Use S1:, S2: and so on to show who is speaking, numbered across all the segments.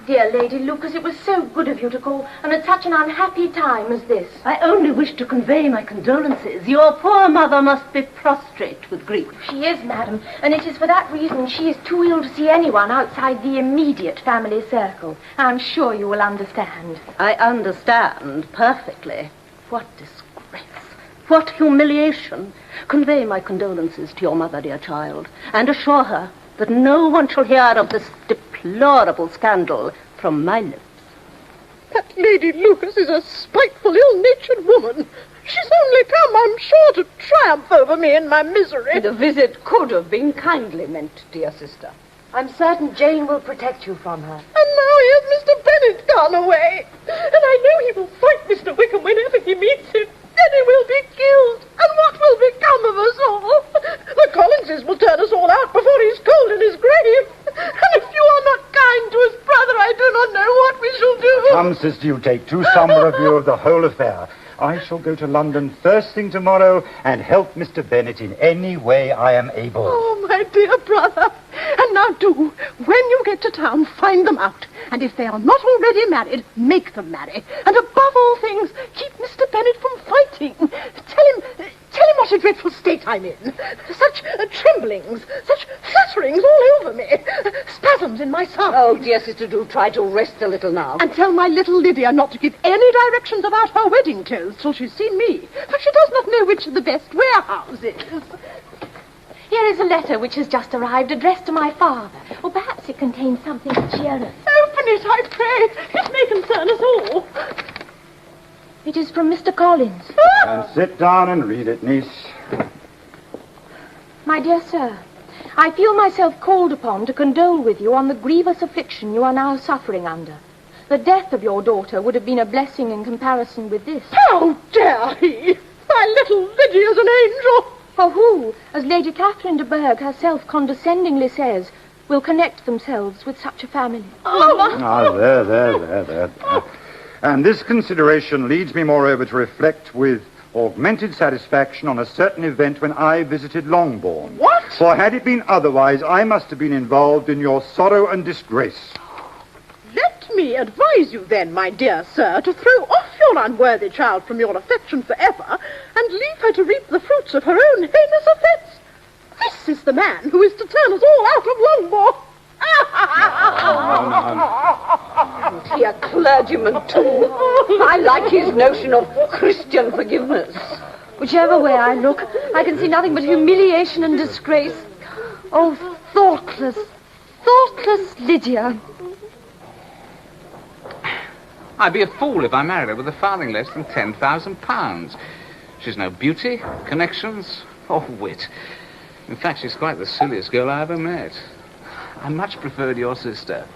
S1: Dear Lady Lucas, it was so good of you to call, and at such an unhappy time as this.
S2: I only wish to convey my condolences. Your poor mother must be prostrate with grief.
S1: She is, madam, and it is for that reason she is too ill to see anyone outside the immediate family circle. I'm sure you will understand.
S2: I understand perfectly. What disgrace. What humiliation. Convey my condolences to your mother, dear child, and assure her that no one shall hear of this deplorable scandal from my lips.
S3: That Lady Lucas is a spiteful, ill-natured woman. She's only come, I'm sure, to triumph over me in my misery.
S2: The visit could have been kindly meant, dear sister.
S1: I'm certain Jane will protect you from her.
S3: And now here's Mr. Bennet gone away. And I know he will fight Mr. Wickham whenever he meets him. Then he will be killed. And what will become of us all? The Collinses will turn us all out before he's cold in his grave. And if you are not kind to his brother, I do not know what we shall do.
S4: Come, sister, you take too somber a view of the whole affair. I shall go to London first thing tomorrow and help Mr. Bennet in any way I am able.
S3: Oh, my dear brother. And now do, when you get to town, find them out. And if they are not already married, make them marry. And above all things, keep Mr. Bennet from fighting. Tell him what a dreadful state I'm in. Such tremblings, such flutterings all over me. Spasms in my side.
S2: Oh, dear sister, do try to rest a little now.
S3: And tell my little Lydia not to give any directions about her wedding clothes till she's seen me. For she does not know which of the best warehouses.
S1: Here is a letter which has just arrived, addressed to my father. Or perhaps it contains something to cheer us.
S3: Open it, I pray. It may concern us all.
S1: It is from Mr. Collins.
S4: And sit down and read it, niece.
S1: My dear sir, I feel myself called upon to condole with you on the grievous affliction you are now suffering under. The death of your daughter would have been a blessing in comparison with this.
S3: How dare he? My little Lydia's an angel.
S1: For who, as Lady Catherine de Bourgh herself condescendingly says, will connect themselves with such a family?
S4: Ah, there. And this consideration leads me, moreover, to reflect with augmented satisfaction on a certain event when I visited Longbourn.
S3: What?
S4: For had it been otherwise, I must have been involved in your sorrow and disgrace.
S3: Let me advise you then, my dear sir, to throw off your unworthy child from your affection forever and leave her to reap the fruits of her own heinous offense. This is the man who is to turn us all out of Longbourn.
S2: He a clergyman, too. I like his notion of Christian forgiveness.
S1: Whichever way I look, I can see nothing but humiliation and disgrace. Oh, thoughtless Lydia.
S5: I'd be a fool if I married her with a farthing less than £10,000. She's no beauty, connections, or wit. In fact, she's quite the silliest girl I ever met. I much preferred your sister.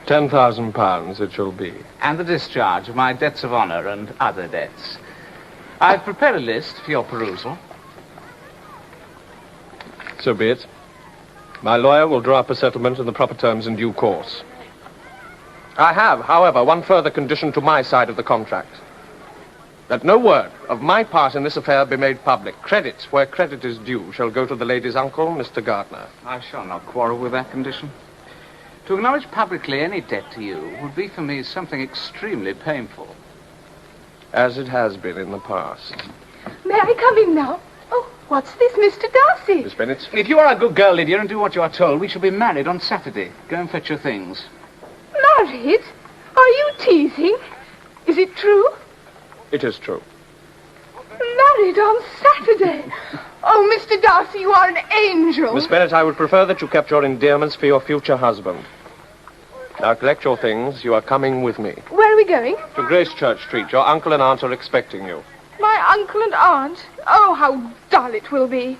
S6: £10,000 it shall be.
S5: And the discharge of my debts of honour and other debts. I've prepared a list for your perusal.
S6: So be it. My lawyer will draw up a settlement in the proper terms in due course. I have, however, one further condition to my side of the contract. That no word of my part in this affair be made public. Credit, where credit is due, shall go to the lady's uncle, Mr. Gardner.
S5: I shall not quarrel with that condition. To acknowledge publicly any debt to you would be for me something extremely painful.
S6: As it has been in the past.
S1: May I come in now? Oh, what's this, Mr. Darcy?
S6: Miss Bennet?
S5: If you are a good girl, Lydia, and do what you are told, we shall be married on Saturday. Go and fetch your things.
S1: Married? Are you teasing? Is it true?
S6: It is true.
S1: Married on Saturday? Oh, Mr. Darcy, you are an angel.
S6: Miss Bennet, I would prefer that you kept your endearments for your future husband. Now collect your things. You are coming with me.
S1: Where are we going?
S6: To Grace Church Street. Your uncle and aunt are expecting you.
S1: My uncle and aunt? Oh, how dull it will be.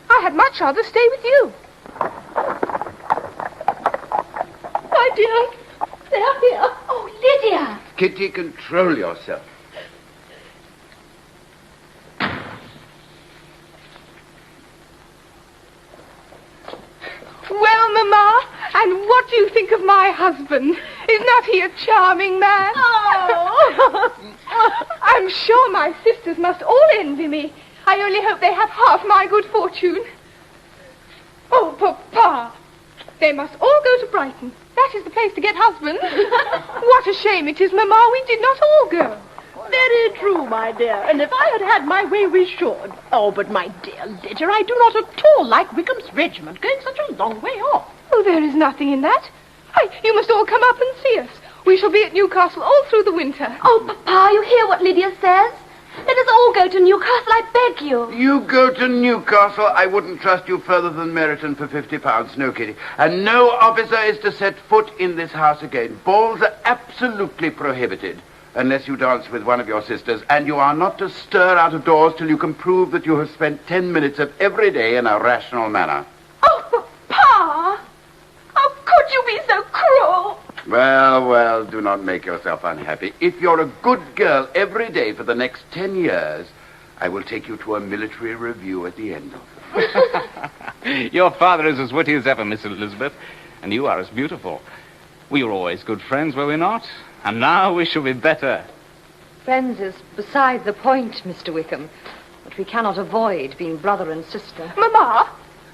S1: I had much rather stay with you. My dear, they are here. Oh, Lydia.
S7: Kitty, control yourself.
S1: Well, Mamma, and what do you think of my husband? Is not he a charming man? Oh! I'm sure my sisters must all envy me. I only hope they have half my good fortune. Oh, Papa, they must all go to Brighton. That is the place to get husbands. What a shame it is, Mamma, we did not all go.
S3: Very true, my dear. And if I had had my way, we should. Oh, but my dear Lydia, I do not at all like Wickham's regiment going such a long way off.
S1: Oh, there is nothing in that. You must all come up and see us. We shall be at Newcastle all through the winter.
S8: Oh, Papa, you hear what Lydia says? Let us all go to Newcastle, I beg you.
S7: You go to Newcastle. I wouldn't trust you further than Meryton for £50. No, Kitty. And no officer is to set foot in this house again. Balls are absolutely prohibited, unless you dance with one of your sisters, and you are not to stir out of doors till you can prove that you have spent 10 minutes of every day in a rational manner.
S8: Oh, Papa! How could you be so cruel?
S7: Well, do not make yourself unhappy. If you're a good girl every day for the next 10 years, I will take you to a military review at the end of it.
S5: Your father is as witty as ever, Miss Elizabeth, and you are as beautiful. We were always good friends, were we not? And now we shall be better.
S9: Friends is beside the point, Mr. Wickham. But we cannot avoid being brother and sister.
S1: Mamma,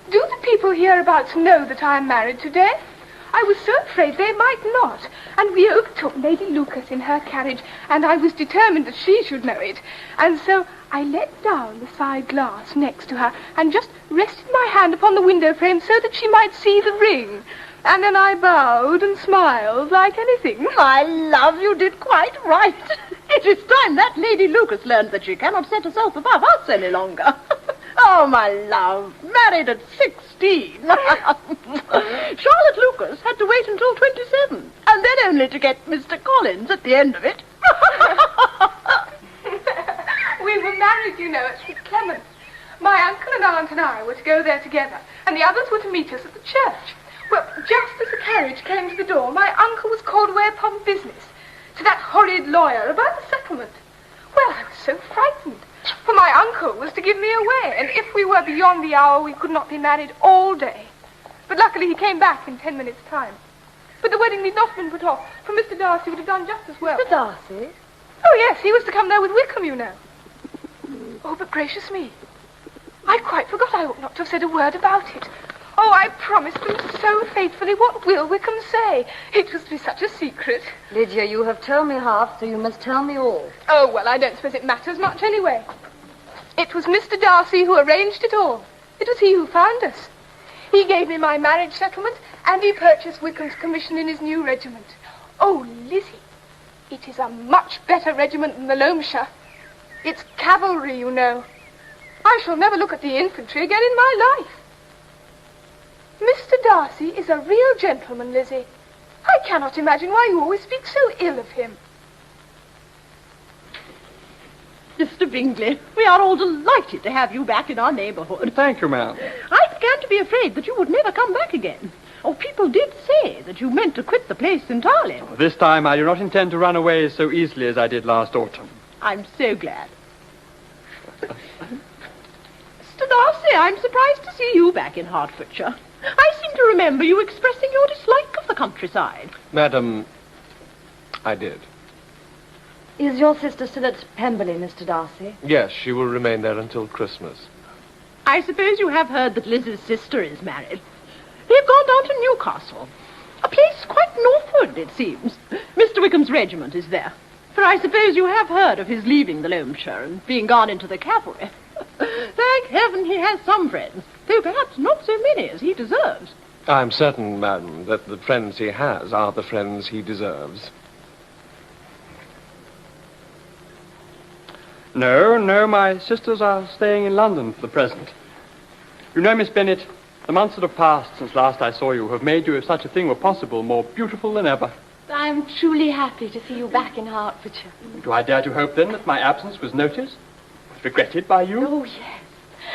S1: do the people hereabouts know that I am married today? I was so afraid they might not. And we overtook Lady Lucas in her carriage, and I was determined that she should know it. And so I let down the side glass next to her and just rested my hand upon the window frame so that she might see the ring. And then I bowed and smiled like anything.
S3: My love, you did quite right. It is time that Lady Lucas learned that she cannot set herself above us any longer. Oh, my love, married at 16. Charlotte Lucas had to wait until 27, and then only to get Mr. Collins at the end of it.
S1: We were married, you know, at St. Clement's. My uncle and aunt and I were to go there together, and the others were to meet us at the church. Well, just as the carriage came to the door, my uncle was called away upon business to that horrid lawyer about the settlement. Well, I was so frightened, for my uncle was to give me away, and if we were beyond the hour, we could not be married all day. But luckily he came back in 10 minutes' time. But the wedding need not have been put off, for Mr. Darcy would have done just as well.
S9: Mr. Darcy?
S1: Oh, yes, he was to come there with Wickham, you know. Oh, but gracious me, I quite forgot I ought not to have said a word about it. Oh, I promised them so faithfully. What will Wickham say? It was to be such a secret.
S9: Lydia, you have told me half, so you must tell me all.
S1: Oh, well, I don't suppose it matters much anyway. It was Mr. Darcy who arranged it all. It was he who found us. He gave me my marriage settlement, and he purchased Wickham's commission in his new regiment. Oh, Lizzie, it is a much better regiment than the Loamshire. It's cavalry, you know. I shall never look at the infantry again in my life. Mr. Darcy is a real gentleman, Lizzie. I cannot imagine why you always speak so ill of him.
S3: Mr. Bingley, we are all delighted to have you back in our neighborhood.
S10: Thank you, ma'am.
S3: I began to be afraid that you would never come back again. Oh, people did say that you meant to quit the place entirely.
S10: This time I do not intend to run away so easily as I did last autumn.
S3: I'm so glad. Mr. Darcy, I'm surprised to see you back in Hertfordshire. I seem to remember you expressing your dislike of the countryside.
S6: Madam, I did.
S9: Is your sister still at Pemberley, Mr. Darcy?
S6: Yes, she will remain there until Christmas.
S3: I suppose you have heard that Liz's sister is married. They've gone down to Newcastle. A place quite northward, it seems. Mr. Wickham's regiment is there. For I suppose you have heard of his leaving the Loamshire and being gone into the cavalry. Thank heaven he has some friends, though perhaps not so many as he deserves.
S6: I'm certain, madam, that the friends he has are the friends he deserves.
S10: No, my sisters are staying in London for the present. You know, Miss Bennet, the months that have passed since last I saw you have made you, if such a thing were possible, more beautiful than ever.
S8: I'm truly happy to see you back in Hertfordshire.
S10: Do I dare to hope, then, that my absence was noticed? Was regretted by you?
S8: Oh, yes.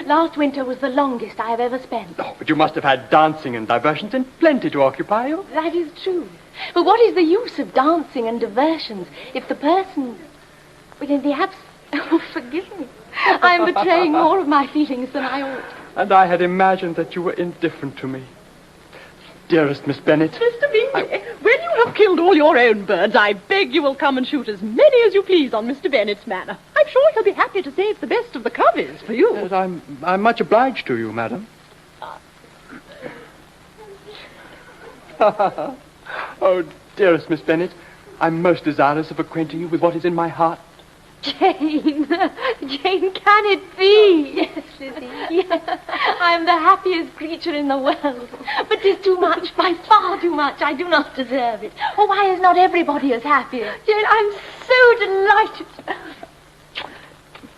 S8: Last winter was the longest I have ever spent.
S10: Oh, but you must have had dancing and diversions in plenty to occupy you.
S8: That is true. But what is the use of dancing and diversions if the person... Well, the absence... Oh, forgive me. I am betraying more of my feelings than I ought.
S10: And I had imagined that you were indifferent to me. Dearest Miss Bennet.
S3: Mr. Bingley, when you have killed all your own birds, I beg you will come and shoot as many as you please on Mr. Bennet's manor. I'm sure he'll be happy to save the best of the coveys for you.
S10: Yes, I'm much obliged to you, madam. Oh, dearest Miss Bennet, I'm most desirous of acquainting you with what is in my heart.
S8: Jane, Jane, can it be? Yes, Lizzie. Yes. I'm the happiest creature in the world. But 'tis too much, by far too much. I do not deserve it. Oh, why is not everybody as happy? Jane, I'm so delighted.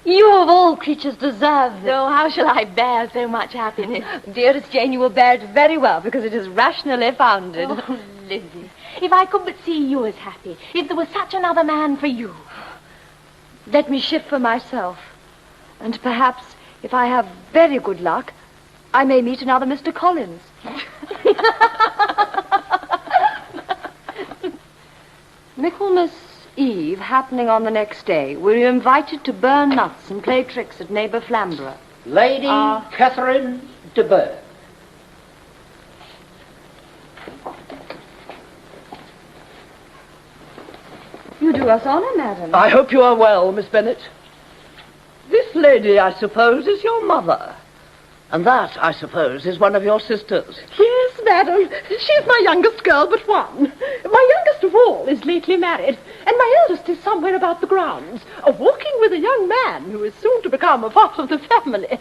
S9: You of all creatures deserve this.
S8: So how shall I bear so much happiness?
S9: Dearest Jane, you will bear it very well because it is rationally founded.
S8: Oh, Lizzie, if I could but see you as happy, if there was such another man for you.
S9: Let me shift for myself. And perhaps, if I have very good luck, I may meet another Mr. Collins. Michaelmas Eve happening on the next day, were you invited to burn nuts and play tricks at neighbour Flamborough?
S11: Lady Catherine de Bourgh.
S9: You do us honour, madam.
S11: I hope you are well, Miss Bennet. This lady, I suppose, is your mother. And that, I suppose, is one of your sisters.
S3: Yes, madam. She's my youngest girl but one. My youngest of all is lately married, and my eldest is somewhere about the grounds, walking with a young man who is soon to become a part of the family.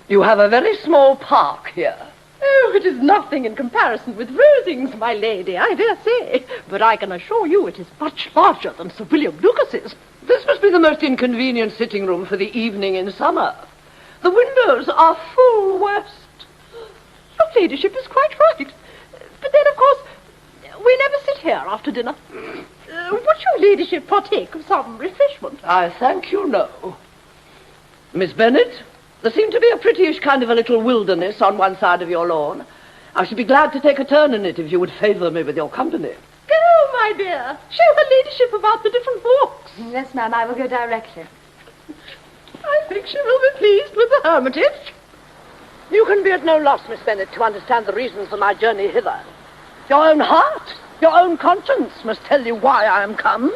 S11: You have a very small park here.
S3: Oh, it is nothing in comparison with Rosings, my lady, I dare say. But I can assure you it is much larger than Sir William Lucas's.
S11: This must be the most inconvenient sitting room for the evening in summer. The windows are full west.
S3: Your ladyship is quite right. But then, of course, we never sit here after dinner. Would your ladyship partake of some refreshment?
S11: I thank you, no. Miss Bennet, there seemed to be a prettyish kind of a little wilderness on one side of your lawn. I should be glad to take a turn in it if you would favour me with your company.
S3: Go, my dear. Show her ladyship about the different walks.
S9: Yes, ma'am, I will go directly.
S3: I think she will be pleased with the hermitage.
S11: You can be at no loss, Miss Bennet, to understand the reason for my journey hither. Your own heart, your own conscience must tell you why I am come.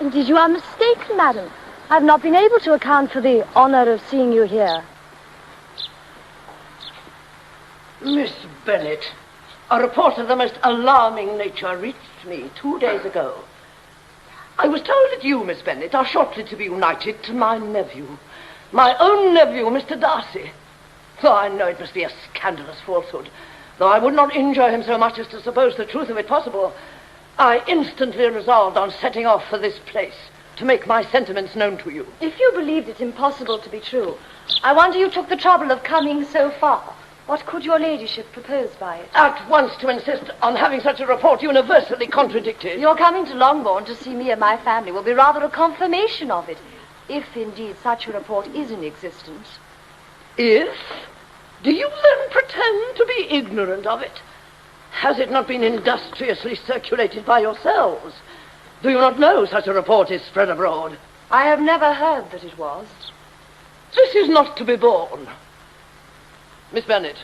S9: Indeed, you are mistaken, madam. I have not been able to account for the honour of seeing you here.
S11: Miss Bennet, a report of the most alarming nature reached me 2 days ago. I was told that you, Miss Bennet, are shortly to be united to my nephew. My own nephew, Mr. Darcy. Though I know it must be a scandalous falsehood, though I would not injure him so much as to suppose the truth of it possible, I instantly resolved on setting off for this place to make my sentiments known to you.
S9: If you believed it impossible to be true, I wonder you took the trouble of coming so far. What could your ladyship propose by it?
S11: At once to insist on having such a report universally contradicted.
S9: Your coming to Longbourn to see me and my family will be rather a confirmation of it, if indeed such a report is in existence.
S11: If? Do you then pretend to be ignorant of it? Has it not been industriously circulated by yourselves? Do you not know such a report is spread abroad?
S9: I have never heard that it was.
S11: This is not to be borne. Miss Bennet,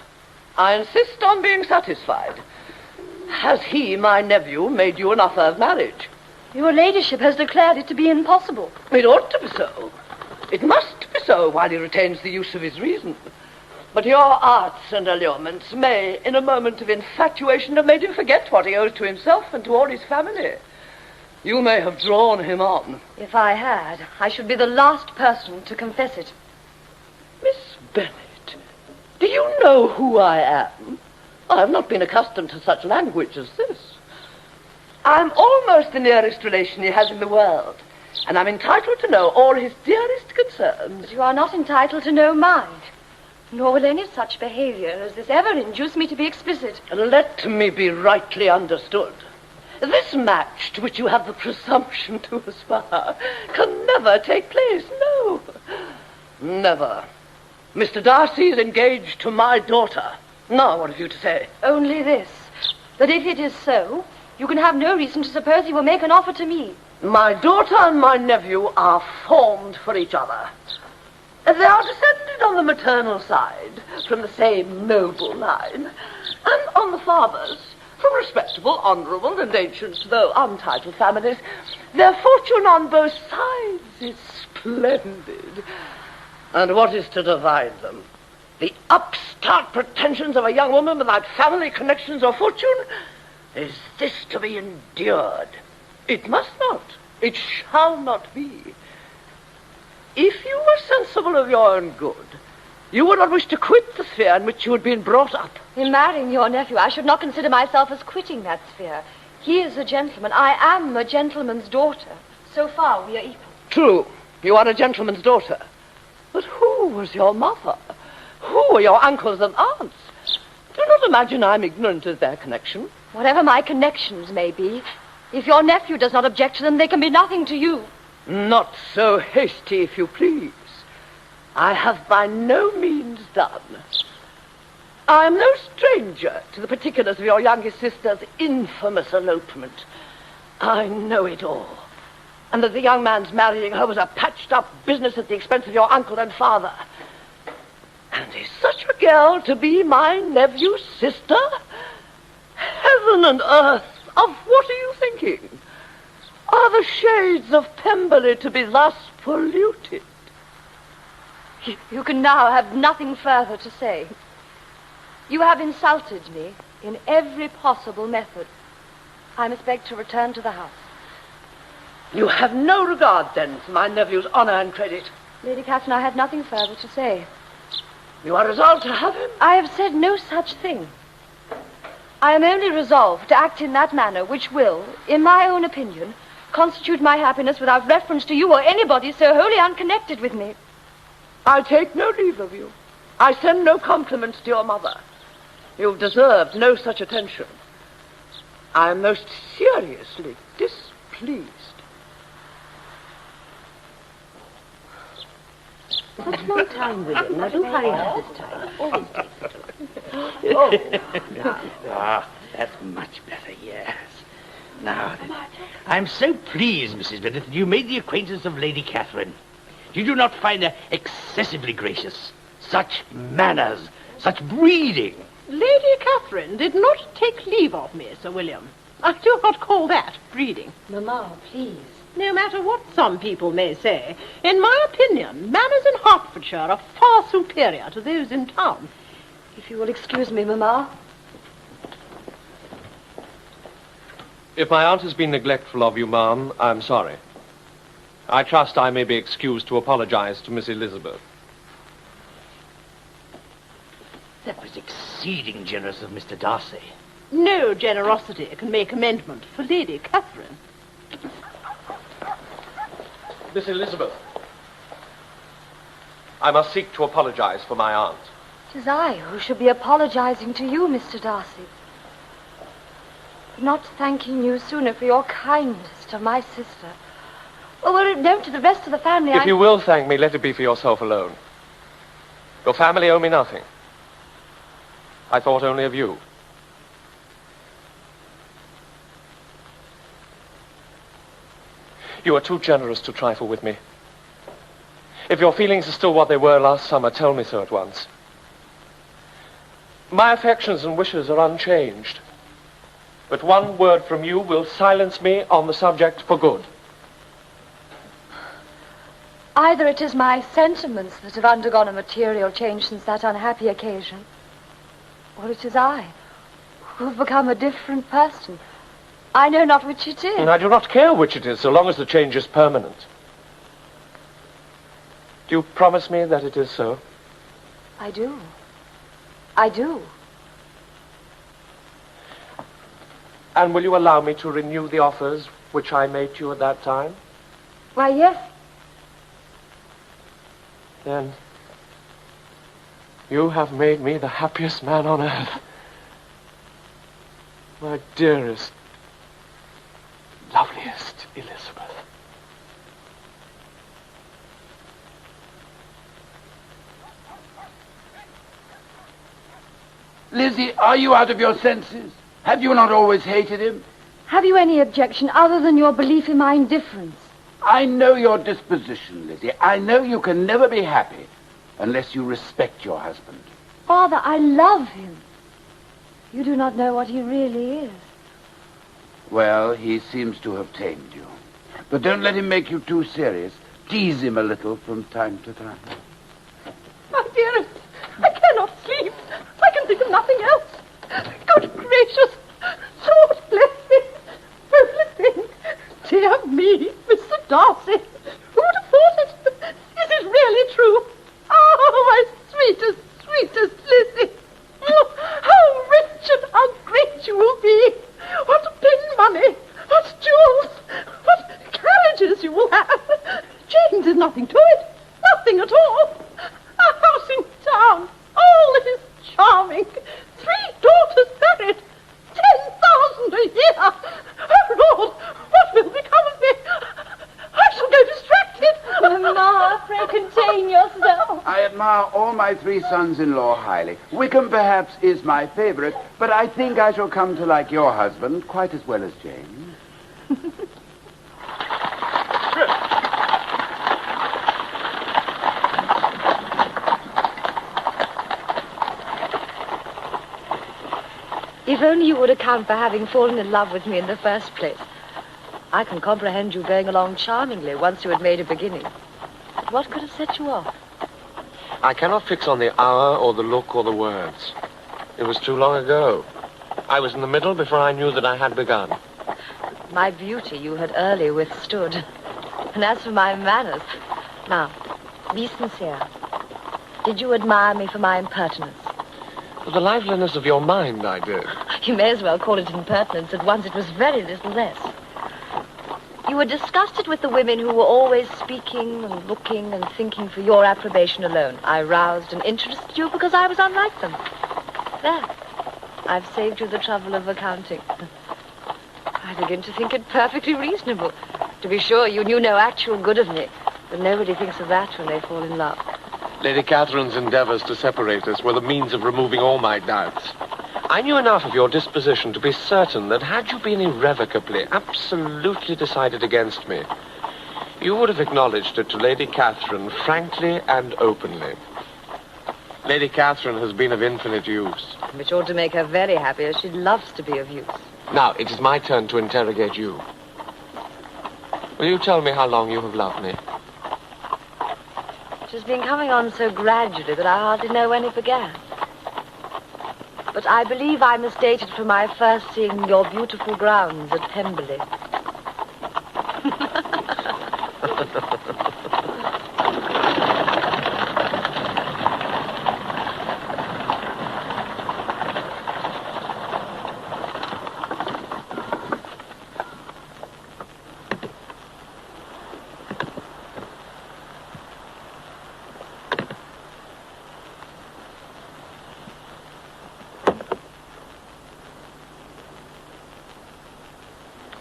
S11: I insist on being satisfied. Has he, my nephew, made you an offer of marriage?
S9: Your ladyship has declared it to be impossible.
S11: It ought to be so. It must be so while he retains the use of his reason. But your arts and allurements may, in a moment of infatuation, have made him forget what he owes to himself and to all his family. You may have drawn him on.
S9: If I had, I should be the last person to confess it.
S11: Miss Bennet, do you know who I am? I have not been accustomed to such language as this. I'm almost the nearest relation he has in the world, and I'm entitled to know all his dearest concerns.
S9: But you are not entitled to know mine, nor will any such behavior as this ever induce me to be explicit.
S11: Let me be rightly understood. This match to which you have the presumption to aspire can never take place, no. Never. Mr. Darcy is engaged to my daughter. Now, what have you to say?
S9: Only this, that if it is so, you can have no reason to suppose he will make an offer to me.
S11: My daughter and my nephew are formed for each other. They are descended on the maternal side from the same noble line, and on the father's from respectable, honourable, and ancient, though untitled families. Their fortune on both sides is splendid. And what is to divide them? The upstart pretensions of a young woman without family connections or fortune? Is this to be endured? It must not. It shall not be. If you were sensible of your own good, you would not wish to quit the sphere in which you had been brought up.
S9: In marrying your nephew, I should not consider myself as quitting that sphere. He is a gentleman. I am a gentleman's daughter. So far, we are equal.
S11: True, you are a gentleman's daughter. But who was your mother? Who were your uncles and aunts? Do not imagine I'm ignorant of their connection.
S9: Whatever my connections may be, if your nephew does not object to them, they can be nothing to you.
S11: Not so hasty, if you please. I have by no means done. I am no stranger to the particulars of your youngest sister's infamous elopement. I know it all. And that the young man's marrying her was a patched-up business at the expense of your uncle and father. And is such a girl to be my nephew's sister? Heaven and earth, of what are you thinking? Are the shades of Pemberley to be thus polluted?
S9: You can now have nothing further to say. You have insulted me in every possible method. I must beg to return to the house.
S11: You have no regard, then, for my nephew's honor and credit.
S9: Lady Catherine, I have nothing further to say.
S11: You are resolved to have him?
S9: I have said no such thing. I am only resolved to act in that manner which will, in my own opinion, constitute my happiness without reference to you or anybody so wholly unconnected with me.
S11: I take no leave of you. I send no compliments to your mother. You've deserved no such attention. I am most seriously displeased.
S2: Such a long time, William. Now, do hurry up this time. Always takes so long.
S12: Ah, that's much better, yes. Now, then, I'm so pleased, Mrs. Bennet, that you made the acquaintance of Lady Catherine. You do not find her excessively gracious. Such manners, such breeding.
S3: Lady Catherine did not take leave of me, Sir William. I do not call that breeding.
S9: Mamma, please.
S3: No matter what some people may say, in my opinion, manners in Hertfordshire are far superior to those in town.
S9: If you will excuse me, Mamma.
S6: If my aunt has been neglectful of you, ma'am, I'm sorry. I trust I may be excused to apologize to Miss Elizabeth.
S12: That was exceeding generous of Mr. Darcy.
S3: No generosity can make amendment for Lady Catherine.
S6: Miss Elizabeth, I must seek to apologize for my aunt.
S9: It is I who should be apologizing to you, Mr. Darcy. For not thanking you sooner for your kindness to my sister. Or were it known to the rest of the family,
S6: If you will thank me, let it be for yourself alone. Your family owe me nothing. I thought only of you. You are too generous to trifle with me. If your feelings are still what they were last summer, tell me so at once. My affections and wishes are unchanged. But one word from you will silence me on the subject for good.
S9: Either it is my sentiments that have undergone a material change since that unhappy occasion, or it is I who have become a different person. I know not which it is.
S6: And I do not care which it is, so long as the change is permanent. Do you promise me that it is so?
S9: I do. I do.
S6: And will you allow me to renew the offers which I made to you at that time?
S9: Why, yes.
S6: Then you have made me the happiest man on earth. My dearest, loveliest Elizabeth.
S7: Lizzie, are you out of your senses? Have you not always hated him?
S9: Have you any objection other than your belief in my indifference?
S7: I know your disposition, Lizzie. I know you can never be happy unless you respect your husband.
S9: Father, I love him. You do not know what he really is.
S7: Well, he seems to have tamed you. But don't let him make you too serious. Tease him a little from time to time.
S3: My dearest, I cannot sleep. I can think of nothing else. Good gracious, through what nothing to it. Nothing at all. A house in town. All that is charming. 3 daughters married. 10,000 a year. Oh, Lord, what will become of me? I shall go distracted.
S8: Mamma, pray contain yourself.
S7: I admire all my 3 sons-in-law highly. Wickham, perhaps, is my favorite, but I think I shall come to like your husband quite as well as James.
S9: If only you would account for having fallen in love with me in the first place. I can comprehend you going along charmingly once you had made a beginning. But what could have set you off?
S6: I cannot fix on the hour or the look or the words. It was too long ago. I was in the middle before I knew that I had begun.
S9: My beauty you had early withstood. And as for my manners... Now, be sincere. Did you admire me for my impertinence?
S6: For the liveliness of your mind, I did.
S9: You may as well call it impertinence at once. It was very little less. You were disgusted with the women who were always speaking and looking and thinking for your approbation alone. I roused and interested you because I was unlike them. There. I've saved you the trouble of accounting. I begin to think it perfectly reasonable. To be sure, you knew no actual good of me, but nobody thinks of that when they fall in love.
S6: Lady Catherine's endeavors to separate us were the means of removing all my doubts. I knew enough of your disposition to be certain that had you been irrevocably, absolutely decided against me, you would have acknowledged it to Lady Catherine frankly and openly. Lady Catherine has been of infinite use.
S9: Which ought to make her very happy, as she loves to be of use.
S6: Now, it is my turn to interrogate you. Will you tell me how long you have loved me?
S9: It has been coming on so gradually that I hardly know when it began. But I believe I misstate it from my first seeing your beautiful grounds at Pemberley.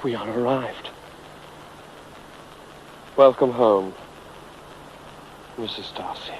S6: We are arrived. Welcome home, Mrs. Darcy.